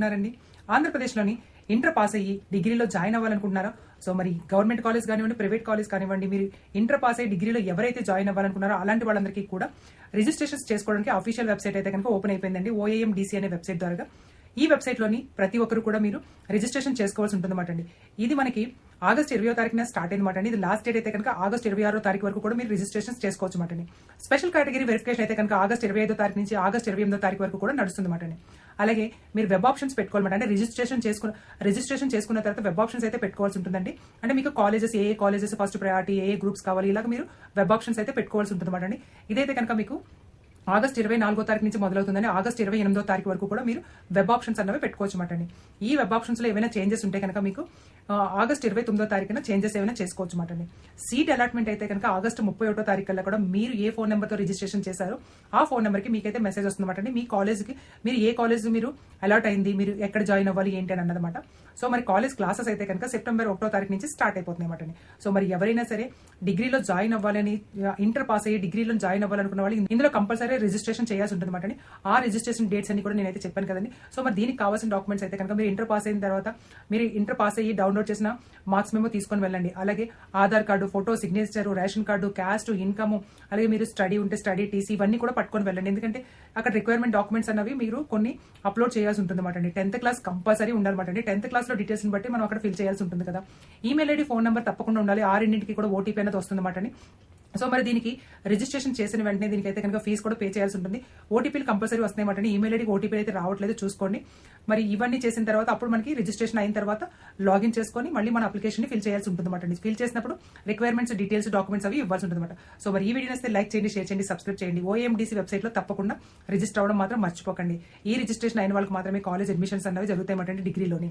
ఉన్నారండి. ఆంధ్రప్రదేశ్లోని inter pass అయ్యి డిగ్రీలో జాయిన్ అవ్వాలనుకుంటున్నారో, సో మరి గవర్నమెంట్ కాలేజ్ కానివ్వండి, ప్రైవేట్ కాలేజ్ కానివ్వండి, మీరు ఇంటర్ పాస్ అయ్యి డిగ్రీలో ఎవరైతే జాయిన్ అవ్వాలనుకున్నారో అలాంటి వాళ్ళందరికీ కూడా రిజిస్ట్రేషన్స్ చేసుకోవడానికి అఫీషియల్ వెబ్సైట్ అయితే కనుక ఓపెన్ అయిపోయిందండి. OAMDC అనే వెబ్సైట్ ద్వారా ఈ వెబ్సైట్ లోని ప్రతి ఒక్కరు కూడా మీరు రిజిస్ట్రేషన్ చేసుకోవాల్సి ఉంటుందన్నమాట అండి. ఇది మనకి ఆగస్ట్ 20వ తారీఖున స్టార్ట్ అయిందన్నమాట అండి. ఇది లాస్ట్ డేట్ అయితే కనుక ఆగస్ట్ 26వ తారీఖు వరకు కూడా మీరు రిజిస్ట్రేషన్ చేసుకోవచ్చు అన్నమాట అండి. స్పెషల్ కేటగిరీ వెరిఫికేషన్ అయితే కనుక ఆగస్ట్ 25వ తారీఖు నుంచి ఆగస్ట్ 28వ తారీఖు వరకు కూడా నడుస్తుందన్నమాట అండి. అలాగే మీరు వెబ్ ఆప్షన్స్ పెట్టుకోవాలన్నమాట. అంటే రిజిస్ట్రేషన్ చేసుకున్న తర్వాత వెబ్ ఆప్షన్స్ అయితే పెట్టుకోవాల్సి ఉంటుందండి. అంటే మీకు కాలేజెస్ ఏ కాలేజెస్ ఫస్ట్ ప్రయారిటీ, ఏ గ్రూప్స్ కావాలి, ఇలాగ మీరు వెబ్ ఆప్షన్స్ అయితే పెట్టుకోవాల్సి ఉంటుందన్నమాట అండి. ఇదైతే కనుక మీకు ఆగస్ట్ 24వ తారీఖు నుంచి మొదలవుతుందని ఆగస్ట్ 28వ తారీఖు వరకు కూడా మీరు వెబ్ ఆప్షన్స్ అన్నవి పెట్టుకోవచ్చు అన్నమాట అండి. ఈ వెబ్ ఆప్షన్స్ లో ఏమైనా చేంజెస్ ఉంటే కనుక మీకు ఆగస్ట్ 29వ తారీఖున చేంజెస్ ఏమైనా చేసుకోవచ్చు అన్నమాట అండి. సీట్ అలాట్మెంట్ అయితే కనుక ఆగస్ట్ 31వ తారీఖు కల్లా కూడా మీరు ఏ ఫోన్ నెంబర్తో రిజిస్ట్రేషన్ చేశారో ఆ ఫోన్ నెంబర్కి మీకైతే మెసేజ్ వస్తుందన్నమాట అండి. మీ కాలేజ్కి మీరు ఏ కాలేజ్ మీరు అలాట్ అయింది, మీరు ఎక్కడ జాయిన్ అవ్వాలి ఏంటి అని అన్నమాట. సో మరి కాలేజ్ క్లాసెస్ అయితే కనుక సెప్టెంబర్ 1వ తారీఖు నుంచి స్టార్ట్ అయిపోతుంది అన్నమాట అండి. సో మరి ఎవరైనా సరే డిగ్రీలో జాయిన్ అవ్వాలని, ఇంటర్ పాస్ అయ్యి డిగ్రీలో జాయిన్ అవ్వాలనుకున్న వాళ్ళు ఇందులో కంపల్సరీ రిజిస్ట్రేషన్ చేయాల్సి ఉంటుంది అన్నమాట అండి. ఆ రిజిస్ట్రేషన్ డేట్స్ అన్ని కూడా నేనైతే చెప్పాను కదండి. సో మరి దీనికి కావాల్సిన డాక్యుమెంట్స్ అయితే కనుక మీరు ఇంటర్ పాస్ అయిన తర్వాత మీరు ఇంటర్ పాస్ అయ్యి డౌన్లోడ్ చేసిన మార్క్స్ మేము తీసుకొని వెళ్ళండి. అలాగే Aadhaar card, photo, signature, ration card, caste, income, అలాగే మీరు స్టడీ ఉంటే స్టడీ టీసీ ఇవన్నీ కూడా పట్టుకొని వెళ్ళండి. ఎందుకంటే అక్కడ రిక్వైర్మెంట్ డాక్యుమెంట్స్ అన్నవి మీరు కొన్ని అప్లోడ్ చేయాల్సి ఉంటుంది అనమాట అండి. 10th క్లాస్ కంపల్సరీ ఉండాలన్నమాట అండి. 10th క్లాస్ లో డీటెయిల్స్ బట్టి మనం అక్కడ ఫిల్ చేయాల్సి ఉంటుంది కదా. ఈమెయిల్ ఐడి, ఫోన్ నెంబర్ తప్పకుండా ఉండాలి. ఆ రెండింటికి కూడా ఓటీపీ అనేది వస్తుంది అనమాట అండి. సో మరి దీనికి రిజిస్ట్రేషన్ చేసిన వెంటనే దీనికైతే కనుక ఫీజు కూడా పే చేయాల్సి ఉంటుంది. ఓటీపీలు కంపల్సరీ వస్తున్నాయన్నమాట. ఈమెయిల్ ఐడికి ఓటీపీ అయితే రావట్లేదు, చూసుకోండి. మరి ఇవన్నీ చేసిన తర్వాత అప్పుడు మనకి రిజిస్ట్రేషన్ అయిన తర్వాత లాగిన్ చేసుకొని మళ్ళీ మన అప్లికేషన్ ని ఫిల్ చేయాల్సి ఉంటుంది అనమాట. ఫిల్ చేసినప్పుడు రిక్వైర్మెంట్స్, డీటెయిల్స్, డాక్యుమెంట్స్ అవి ఇవ్వాల్సి ఉంటుంది అనమాట. సో మరి ఈ వీడియో నచ్చితే లైక్ చేయండి, షేర్ చేయండి, సబ్స్క్రైబ్ చేయండి. OAMDC వెబ్సైట్ లో తప్పకుండా రిజిస్టర్ అవ్వడం మాత్రం మర్చిపోకండి. ఈ రిజిస్ట్రేషన్ అయిన వాళ్ళకి మాత్రమే కాలేజ్ అడ్మిషన్స్ అనేవి జరుగుతాయి అన్నమాట డిగ్రీలోని.